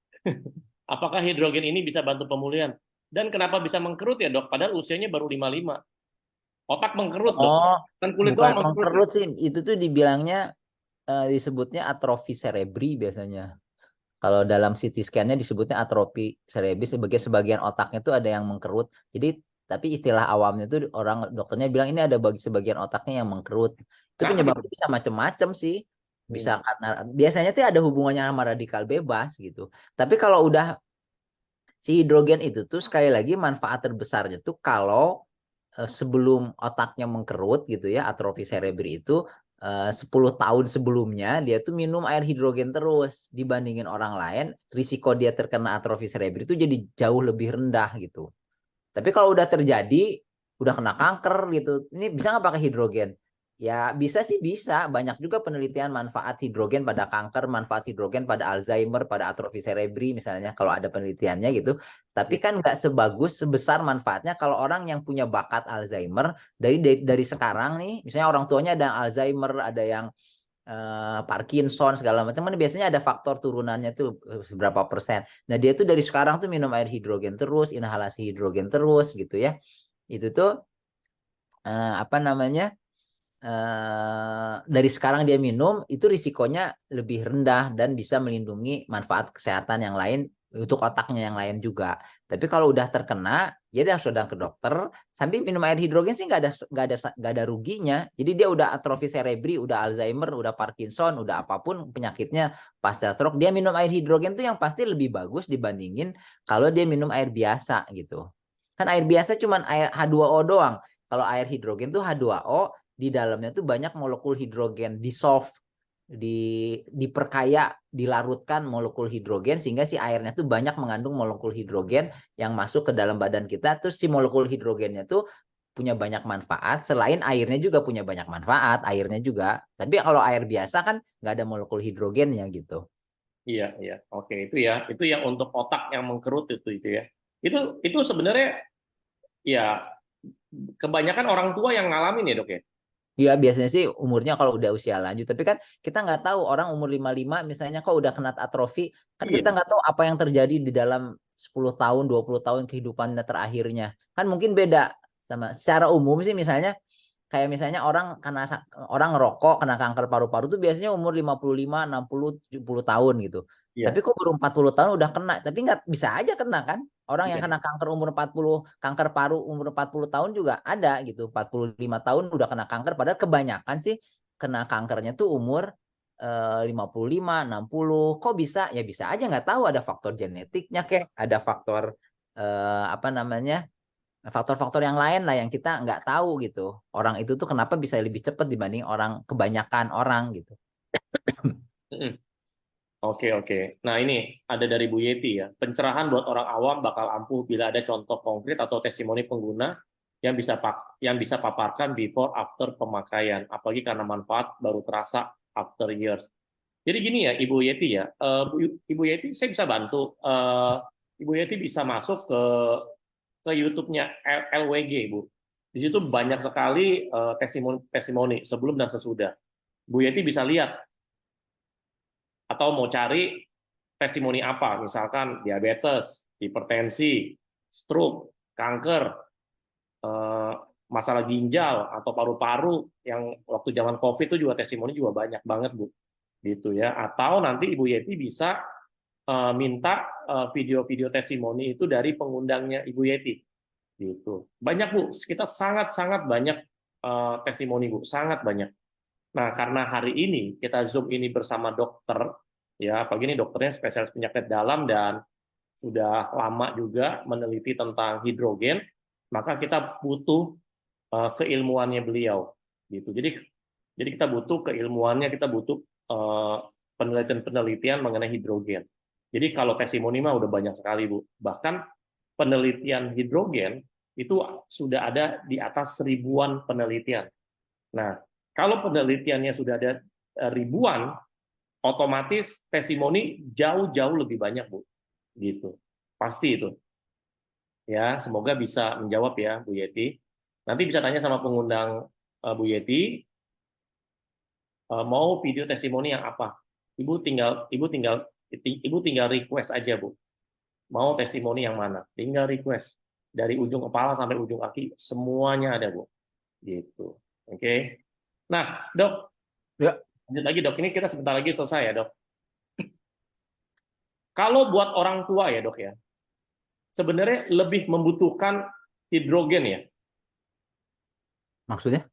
apakah hidrogen ini bisa bantu pemulihan? Dan kenapa bisa mengkerut ya dok? Padahal usianya baru 55. Otak mengkerut dok. Oh, Kan kulit bukan doang mengkerut. mengkerut sih. Itu tuh dibilangnya disebutnya atrofi cerebri biasanya. Kalau dalam CT scan-nya disebutnya atrofi cerebri sebagai sebagian otaknya tuh ada yang mengkerut. Jadi tapi istilah awamnya tuh orang dokternya bilang ini ada sebagian otaknya yang mengkerut. Itu Kenapa gitu? penyebabnya bisa macam-macam sih. Bisa karena biasanya tuh ada hubungannya sama radikal bebas gitu. Tapi kalau udah si hidrogen itu tuh sekali lagi manfaat terbesarnya tuh kalau sebelum otaknya mengkerut gitu ya, atrofi cerebri itu 10 tahun sebelumnya dia tuh minum air hidrogen terus dibandingin orang lain, risiko dia terkena atrofi cerebri itu jadi jauh lebih rendah gitu. Tapi kalau udah terjadi, udah kena kanker gitu, ini bisa nggak pakai hidrogen? Ya bisa sih bisa. Banyak juga penelitian manfaat hidrogen pada kanker, manfaat hidrogen pada Alzheimer, pada atrofi cerebri misalnya kalau ada penelitiannya gitu. Tapi kan nggak sebagus sebesar manfaatnya kalau orang yang punya bakat Alzheimer dari sekarang nih, misalnya orang tuanya ada Alzheimer, ada yang Parkinson segala macam, kan biasanya ada faktor turunannya tuh seberapa persen. Nah dia tuh dari sekarang tuh minum air hidrogen terus, inhalasi hidrogen terus gitu ya. Itu tuh apa namanya? Dari sekarang dia minum itu risikonya lebih rendah dan bisa melindungi manfaat kesehatan yang lain untuk otaknya yang lain juga. Tapi kalau udah terkena, ya dia harus datang ke dokter. Sambil minum air hidrogen sih nggak ada ruginya. Jadi dia udah atrofi cerebri, udah Alzheimer, udah Parkinson, udah apapun penyakitnya pasca stroke, dia minum air hidrogen tuh yang pasti lebih bagus dibandingin kalau dia minum air biasa gitu. Kan air biasa cuman air H2O doang. Kalau air hidrogen tuh H2O, di dalamnya tuh banyak molekul hidrogen dissolve, diperkaya, dilarutkan molekul hidrogen sehingga si airnya tuh banyak mengandung molekul hidrogen yang masuk ke dalam badan kita. Terus si molekul hidrogennya tuh punya banyak manfaat, selain airnya juga punya banyak manfaat, airnya juga. Tapi kalau air biasa kan nggak ada molekul hidrogennya gitu. Iya, iya. Oke, itu yang untuk otak yang mengkerut itu ya. Itu sebenarnya ya kebanyakan orang tua yang ngalamin ya, Dok ya. Ya biasanya sih umurnya kalau udah usia lanjut. Tapi kan kita nggak tahu orang umur 55 misalnya kok udah kena atrofi. Kan kita Iya. nggak tahu apa yang terjadi di dalam 10 tahun, 20 tahun kehidupannya terakhirnya. Kan mungkin beda sama secara umum sih misalnya. Kayak misalnya orang ngerokok kena kanker paru-paru tuh biasanya umur 55, 60, 70 tahun gitu. Tapi Iya. kok baru 40 tahun udah kena. Tapi nggak bisa aja kena kan. Orang yang Iya. kena kanker umur 40, kanker paru umur 40 tahun juga ada gitu. 45 tahun udah kena kanker. Padahal kebanyakan sih kena kankernya tuh umur 55, 60. Kok bisa? Ya bisa aja, nggak tahu ada faktor genetiknya kayak ada faktor apa namanya? Faktor-faktor yang lain lah yang kita nggak tahu gitu. Orang itu tuh kenapa bisa lebih cepat dibanding kebanyakan orang gitu. Oke, oke. Nah, ini ada dari Bu Yeti ya. Pencerahan buat orang awam bakal ampuh bila ada contoh konkret atau testimoni pengguna yang bisa paparkan before after pemakaian, apalagi karena manfaat baru terasa after years. Jadi gini ya, Ibu Yeti ya. Ibu Yeti, saya bisa bantu. Ibu Yeti bisa masuk ke YouTube-nya LWG, Bu. Di situ banyak sekali testimoni sebelum dan sesudah. Bu Yeti bisa lihat atau mau cari testimoni apa, misalkan diabetes, hipertensi, stroke, kanker, masalah ginjal atau paru-paru yang waktu zaman COVID itu juga testimoni juga banyak banget, Bu. Gitu ya. Atau nanti Ibu Yeti bisa minta video-video testimoni itu dari pengundangnya Ibu Yeti. Gitu. Banyak, Bu. Kita sangat-sangat banyak testimoni, Bu. Sangat banyak. Nah, karena hari ini kita Zoom ini bersama dokter, ya, pagi ini dokternya spesialis penyakit dalam dan sudah lama juga meneliti tentang hidrogen, maka kita butuh keilmuannya beliau, gitu. Jadi kita butuh keilmuannya, kita butuh penelitian-penelitian mengenai hidrogen. Jadi kalau testimoni mah udah banyak sekali, Bu. Bahkan penelitian hidrogen itu sudah ada di atas ribuan penelitian. Nah, kalau penelitiannya sudah ada ribuan, otomatis testimoni jauh-jauh lebih banyak, Bu. Gitu. Pasti itu. Ya, semoga bisa menjawab ya, Bu Yeti. Nanti bisa tanya sama pengundang Bu Yeti, mau video testimoni yang apa? Ibu tinggal request aja, Bu. Mau testimoni yang mana? Tinggal request. Dari ujung kepala sampai ujung kaki semuanya ada, Bu. Gitu. Oke. Nah, Dok. Ya. Lanjut lagi, Dok. Ini kita sebentar lagi selesai ya, Dok. Kalau buat orang tua ya, Dok ya. Sebenarnya lebih membutuhkan hidrogen ya. Maksudnya?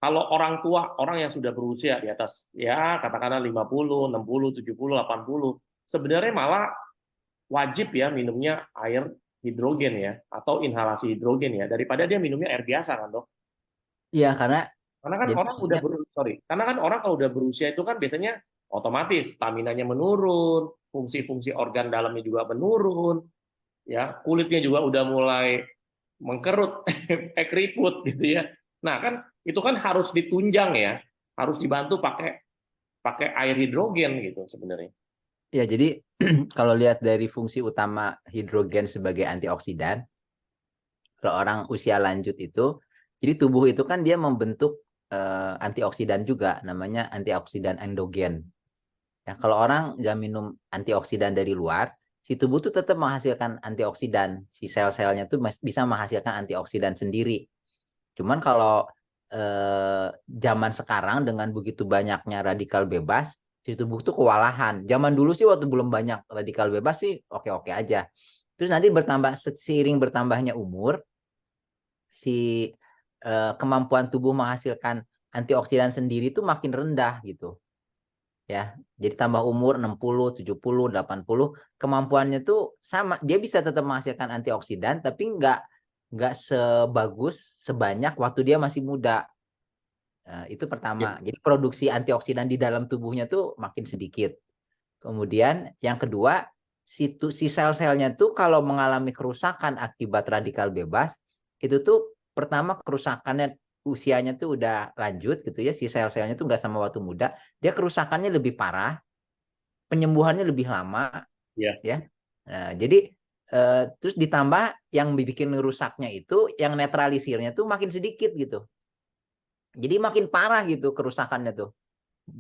kalau orang tua, orang yang sudah berusia di atas ya katakanlah 50, 60, 70, 80, sebenarnya malah wajib ya minumnya air hidrogen ya atau inhalasi hidrogen ya daripada dia minumnya air biasa kan, Dok? Iya, karena Karena kan jadi orang udah maksudnya karena kan orang kalau udah berusia itu kan biasanya otomatis staminanya menurun, fungsi-fungsi organ dalamnya juga menurun, ya kulitnya juga udah mulai mengkerut, keriput gitu ya. Nah kan itu kan harus ditunjang ya, harus dibantu pakai pakai air hidrogen gitu sebenarnya. ya jadi kalau lihat dari fungsi utama hidrogen sebagai antioksidan, kalau orang usia lanjut itu, jadi tubuh itu kan dia membentuk antioksidan juga, namanya antioksidan endogen. Ya, kalau orang nggak minum antioksidan dari luar, si tubuh tuh tetap menghasilkan antioksidan. Si sel-selnya tuh bisa menghasilkan antioksidan sendiri. Cuman kalau zaman sekarang dengan begitu banyaknya radikal bebas, si tubuh tuh kewalahan. Zaman dulu sih waktu belum banyak radikal bebas sih oke-oke aja. Terus nanti seiring bertambahnya umur, si kemampuan tubuh menghasilkan antioksidan sendiri tuh makin rendah gitu. Ya, jadi tambah umur 60, 70, 80, kemampuannya tuh sama. Dia bisa tetap menghasilkan antioksidan, tapi nggak sebagus sebanyak waktu dia masih muda. Nah, itu pertama. Jadi produksi antioksidan di dalam tubuhnya tuh makin sedikit. Kemudian yang kedua, si sel-selnya tuh kalau mengalami kerusakan akibat radikal bebas, itu tuh pertama kerusakannya usianya tuh udah lanjut gitu ya, si sel-selnya tuh nggak sama waktu muda, dia kerusakannya lebih parah, penyembuhannya lebih lama, Ya. ya. Nah, jadi terus ditambah yang bikin rusaknya itu, yang netralisirnya tuh makin sedikit gitu. Jadi makin parah gitu kerusakannya tuh.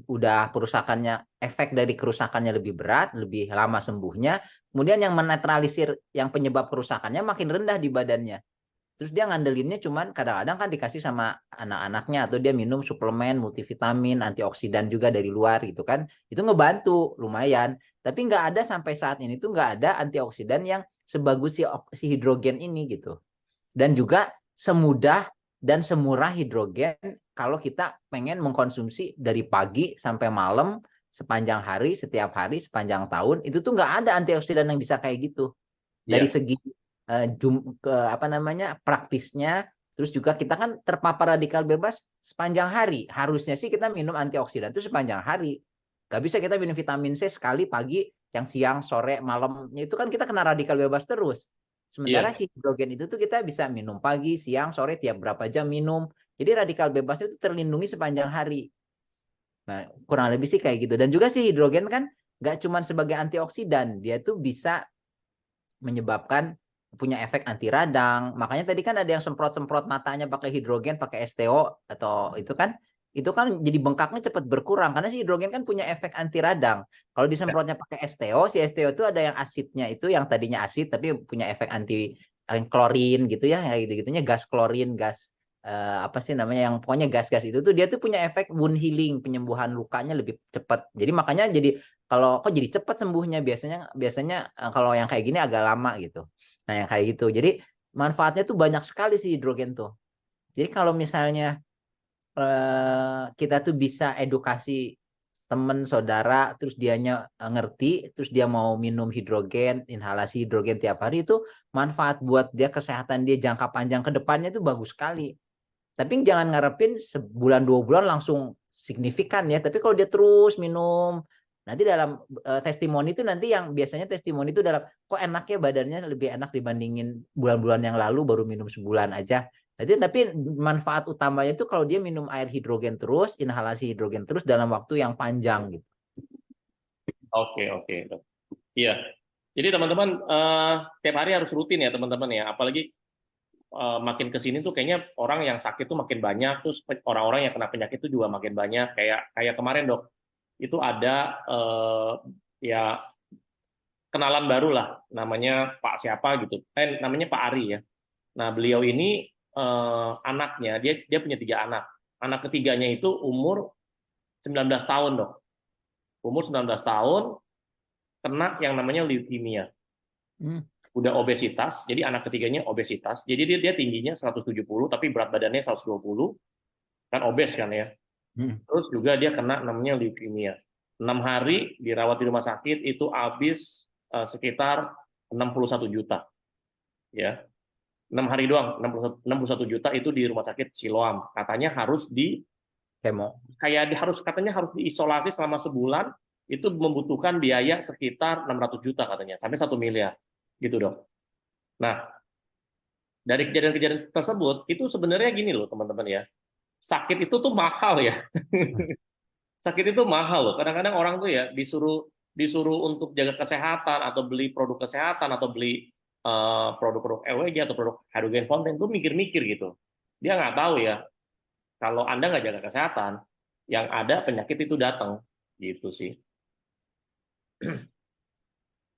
Udah kerusakannya, efek dari kerusakannya lebih berat, lebih lama sembuhnya. Kemudian yang menetralisir yang penyebab kerusakannya makin rendah di badannya. Terus dia ngandelinnya cuman kadang-kadang kan dikasih sama anak-anaknya atau dia minum suplemen multivitamin, antioksidan juga dari luar gitu kan. Itu ngebantu lumayan. Tapi nggak ada sampai saat ini tuh nggak ada antioksidan yang sebagus si hidrogen ini gitu. Dan juga semudah dan semurah hidrogen kalau kita pengen mengkonsumsi dari pagi sampai malam sepanjang hari, setiap hari, sepanjang tahun, itu tuh nggak ada antioksidan yang bisa kayak gitu. Dari Ya. segi apa namanya praktisnya, terus juga kita kan terpapar radikal bebas sepanjang hari. Harusnya sih kita minum antioksidan itu sepanjang hari. Gak bisa kita minum vitamin C sekali pagi, yang siang, sore, malamnya itu kan kita kena radikal bebas terus. Sementara Iya. si hidrogen itu tuh kita bisa minum pagi, siang, sore, tiap berapa jam minum. Jadi radikal bebasnya itu terlindungi sepanjang hari. Nah, kurang lebih sih kayak gitu. Dan juga si hidrogen kan nggak cuma sebagai antioksidan, dia tuh bisa menyebabkan punya efek anti radang. Makanya tadi kan ada yang semprot-semprot matanya pakai hidrogen, pakai STO atau itu kan jadi bengkaknya cepat berkurang karena si hidrogen kan punya efek anti radang. Kalau disemprotnya pakai STO, si STO itu ada yang asidnya itu yang tadinya asid tapi punya efek anti klorin gitu ya, kayak gitu-gitunya gas klorin, gas apa sih namanya yang pokoknya gas-gas itu tuh dia tuh punya efek wound healing, penyembuhan lukanya lebih cepat. Jadi makanya jadi kalau kok jadi cepat sembuhnya biasanya biasanya kalau yang kayak gini agak lama gitu. Nah, yang kayak gitu. Jadi manfaatnya tuh banyak sekali sih hidrogen tuh. Jadi kalau misalnya kita tuh bisa edukasi temen saudara terus dianya ngerti terus dia mau minum hidrogen, inhalasi hidrogen tiap hari itu manfaat buat dia kesehatan dia jangka panjang ke depannya itu bagus sekali. Tapi jangan ngarepin sebulan 2 bulan langsung signifikan ya. Tapi kalau dia terus minum, nanti dalam testimoni itu nanti yang biasanya testimoni itu dalam kok enak ya badannya lebih enak dibandingin bulan-bulan yang lalu baru minum sebulan aja. Tapi manfaat utamanya itu kalau dia minum air hidrogen terus, inhalasi hidrogen terus dalam waktu yang panjang gitu. Oke, oke. Iya. Jadi teman-teman tiap hari harus rutin ya teman-teman ya. Apalagi makin ke sini tuh kayaknya orang yang sakit tuh makin banyak, terus orang-orang yang kena penyakit itu juga makin banyak. Kayak kemarin Dok, itu ada ya kenalan baru lah, namanya Pak siapa gitu, namanya Pak Ari ya. Nah beliau ini anaknya dia punya 3 anak. Anak ketiganya itu umur 19 tahun Dok. Umur 19 tahun kena yang namanya leukemia. Udah obesitas, jadi anak ketiganya obesitas. Jadi dia tingginya 170 tapi berat badannya 120. kan obes kan ya. Terus juga dia kena namanya leukemia. 6 hari dirawat di rumah sakit itu habis sekitar 61 juta. Ya. 6 hari doang, 61 juta itu di rumah sakit Siloam. Katanya harus Kemo. katanya harus diisolasi selama sebulan, itu membutuhkan biaya sekitar 600 juta katanya, sampai 1 miliar. Gitu dong. Nah, dari kejadian-kejadian tersebut itu sebenarnya gini loh teman-teman ya. Sakit itu tuh mahal ya. Sakit itu mahal loh. Kadang-kadang orang tuh ya disuruh untuk jaga kesehatan atau beli produk kesehatan atau beli produk-produk LWG atau produk hydrogen fountain tuh mikir-mikir gitu. Dia nggak tahu ya kalau Anda nggak jaga kesehatan, yang ada penyakit itu datang gitu sih.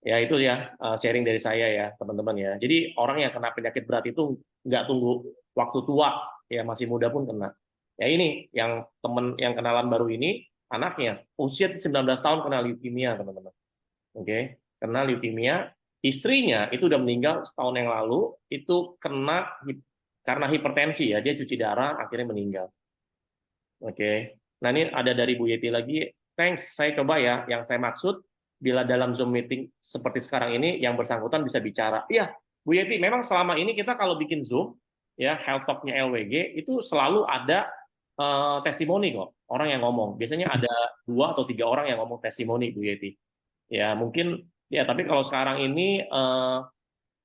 Ya itu ya sharing dari saya ya teman-teman ya. Jadi orang yang kena penyakit berat itu nggak tunggu waktu tua, ya masih muda pun kena. Ya ini yang teman yang kenalan baru ini anaknya usia 19 tahun kena leukemia teman-teman. Oke, kena leukemia. Istrinya itu udah meninggal setahun yang lalu, itu kena karena hipertensi ya, dia cuci darah akhirnya meninggal. Oke. Nah ini ada dari Bu Yeti lagi. Thanks, saya coba ya. Yang saya maksud bila dalam Zoom meeting seperti sekarang ini yang bersangkutan bisa bicara. Iya, Bu Yeti, memang selama ini kita kalau bikin Zoom ya Health Talk-nya LWG itu selalu ada testimoni kok, orang yang ngomong. Biasanya ada 2 atau 3 orang yang ngomong testimoni, Bu Yeti. Ya mungkin ya, tapi kalau sekarang ini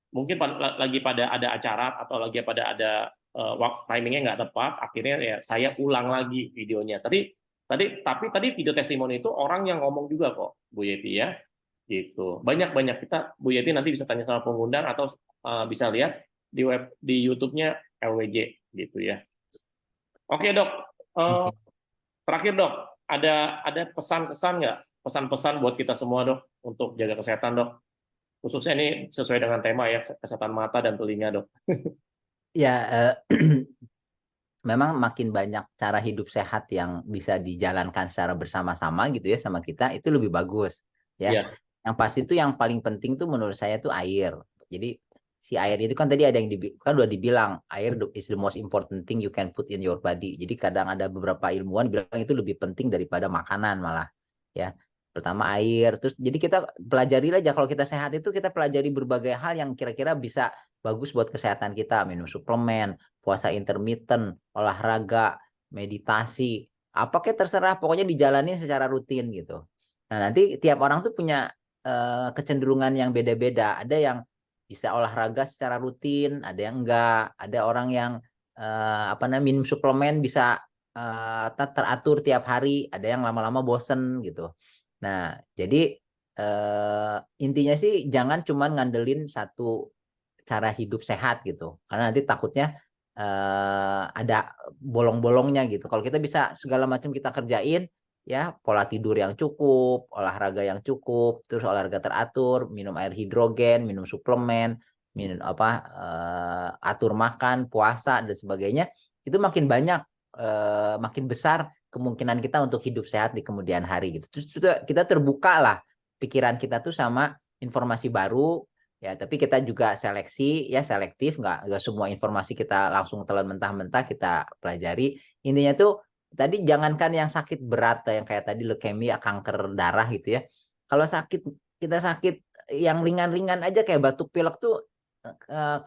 mungkin lagi pada ada acara atau lagi pada ada timingnya nggak tepat, akhirnya ya saya ulang lagi videonya. Tapi tadi video testimoni itu orang yang ngomong juga kok, Bu Yeti ya. Gitu. Banyak kita, Bu Yeti nanti bisa tanya sama pengundang atau bisa lihat di YouTube-nya LWJ gitu ya. Oke, Dok. Terakhir, Dok, ada pesan-pesan nggak? Pesan-pesan buat kita semua, Dok, untuk jaga kesehatan, Dok. Khususnya ini sesuai dengan tema ya, kesehatan mata dan telinga, Dok. Ya, memang makin banyak cara hidup sehat yang bisa dijalankan secara bersama-sama gitu ya sama kita, itu lebih bagus ya. Iya. Yang pasti itu yang paling penting tuh menurut saya tuh air. Jadi si air itu kan tadi ada yang kan udah dibilang air is the most important thing you can put in your body. Jadi kadang ada beberapa ilmuwan bilang itu lebih penting daripada makanan malah ya. Pertama air, terus jadi kita pelajari aja kalau kita sehat itu kita pelajari berbagai hal yang kira-kira bisa bagus buat kesehatan kita, minum suplemen, puasa intermittent, olahraga, meditasi, apa kayak terserah, pokoknya dijalanin secara rutin gitu. Nah nanti tiap orang tuh punya kecenderungan yang beda-beda. Ada yang bisa olahraga secara rutin, ada yang enggak, ada orang yang minum suplemen bisa teratur tiap hari, ada yang lama-lama bosen gitu. Nah, jadi intinya sih jangan cuma ngandelin satu cara hidup sehat gitu, karena nanti takutnya ada bolong-bolongnya gitu. Kalau kita bisa segala macam kita kerjain, ya pola tidur yang cukup, olahraga yang cukup, terus olahraga teratur, minum air hidrogen, minum suplemen, minum atur makan, puasa dan sebagainya, itu makin banyak, makin besar kemungkinan kita untuk hidup sehat di kemudian hari gitu. Terus kita terbuka lah pikiran kita tuh sama informasi baru ya, tapi kita juga selektif, nggak semua informasi kita langsung telan mentah-mentah kita pelajari. Intinya tuh tadi jangankan yang sakit berat yang kayak tadi leukemia, kanker darah gitu ya. Kalau kita sakit yang ringan-ringan aja kayak batuk pilek tuh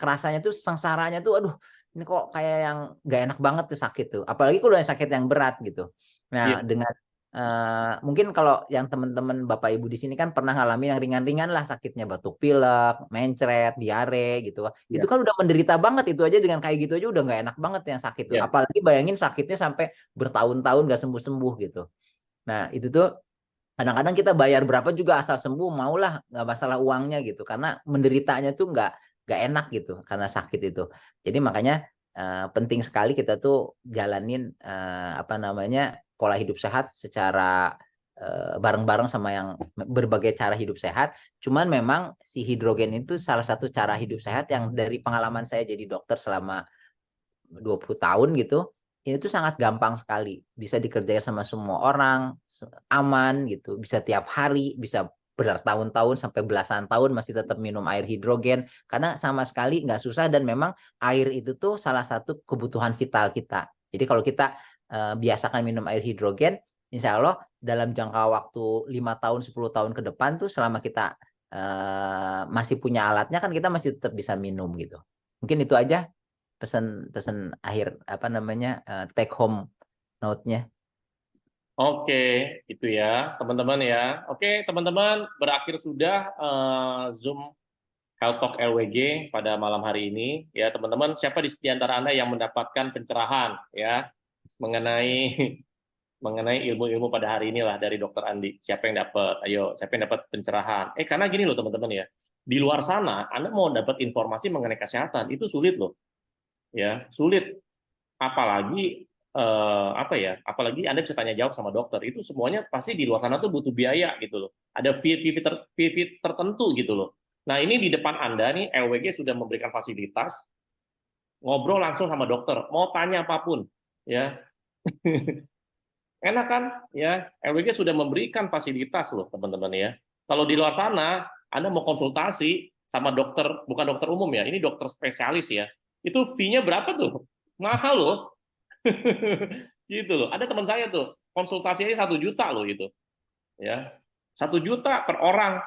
kerasanya tuh sengsaranya tuh aduh, ini kok kayak yang gak enak banget tuh sakit tuh. Apalagi kalau yang sakit yang berat gitu. Nah, dengan mungkin kalau yang teman-teman Bapak Ibu di sini kan pernah ngalamin yang ringan-ringan lah sakitnya, batuk pilek, mencret, diare gitu. Itu kan udah menderita banget, itu aja dengan kayak gitu aja udah gak enak banget yang sakit tuh. Apalagi bayangin sakitnya sampai bertahun-tahun gak sembuh-sembuh gitu. Nah, itu tuh kadang-kadang kita bayar berapa juga asal sembuh, maulah, nggak masalah uangnya gitu, karena menderitanya tuh nggak enak gitu karena sakit itu. Jadi makanya penting sekali kita tuh jalanin pola hidup sehat secara bareng-bareng sama yang berbagai cara hidup sehat. Cuman memang si hidrogen itu salah satu cara hidup sehat yang dari pengalaman saya jadi dokter selama 20 tahun gitu, ini tuh sangat gampang sekali, bisa dikerjain sama semua orang, aman gitu, bisa tiap hari, bisa bertahun-tahun sampai belasan tahun masih tetap minum air hidrogen, karena sama sekali nggak susah dan memang air itu tuh salah satu kebutuhan vital kita. Jadi kalau kita biasakan minum air hidrogen, insya Allah dalam jangka waktu 5 tahun 10 tahun ke depan tuh selama kita masih punya alatnya kan kita masih tetap bisa minum gitu. Mungkin itu aja pesan akhir apa namanya take home note-nya. Oke, itu ya, teman-teman ya. Oke, teman-teman, berakhir sudah Zoom Health Talk LWG pada malam hari ini. Ya, teman-teman, siapa di antara Anda yang mendapatkan pencerahan ya mengenai mengenai ilmu-ilmu pada hari inilah dari Dokter Andi? Siapa yang dapat? Ayo, siapa yang dapat pencerahan? Karena gini loh, teman-teman ya. Di luar sana, Anda mau dapat informasi mengenai kesehatan itu sulit loh. Ya, sulit. Apalagi apa ya, apalagi Anda bisa tanya jawab sama dokter, itu semuanya pasti di luar sana tuh butuh biaya gitu loh, ada fee tertentu gitu loh. Nah ini di depan Anda nih LWG sudah memberikan fasilitas ngobrol langsung sama dokter, mau tanya apapun ya. Enak kan ya, LWG sudah memberikan fasilitas loh teman-teman ya. Kalau di luar sana Anda mau konsultasi sama dokter, bukan dokter umum ya, ini dokter spesialis ya, itu fee-nya berapa tuh, mahal loh. Gitu loh. Ada teman saya tuh konsultasinya 1 juta loh itu, ya 1 juta per orang.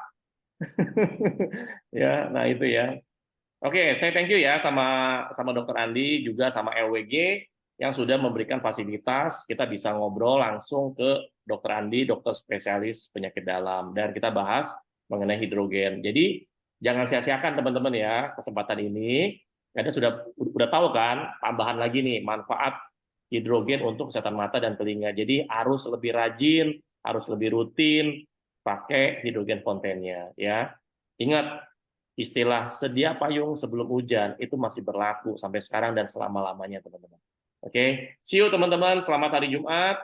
Ya, nah itu ya. Oke, saya thank you ya sama Dokter Andi juga sama LWG yang sudah memberikan fasilitas. Kita bisa ngobrol langsung ke Dokter Andi, dokter spesialis penyakit dalam, dan kita bahas mengenai hidrogen. Jadi jangan sia-siakan teman-teman ya kesempatan ini. Anda udah tahu kan tambahan lagi nih manfaat hidrogen untuk kesehatan mata dan telinga. Jadi harus lebih rajin, harus lebih rutin pakai hidrogen fontennya ya. Ingat istilah sedia payung sebelum hujan itu masih berlaku sampai sekarang dan selama-lamanya teman-teman. Oke, see you teman-teman, selamat hari Jumat.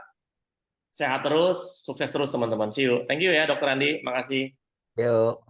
Sehat terus, sukses terus teman-teman. See you. Thank you ya Dokter Andi, makasih. Yuk.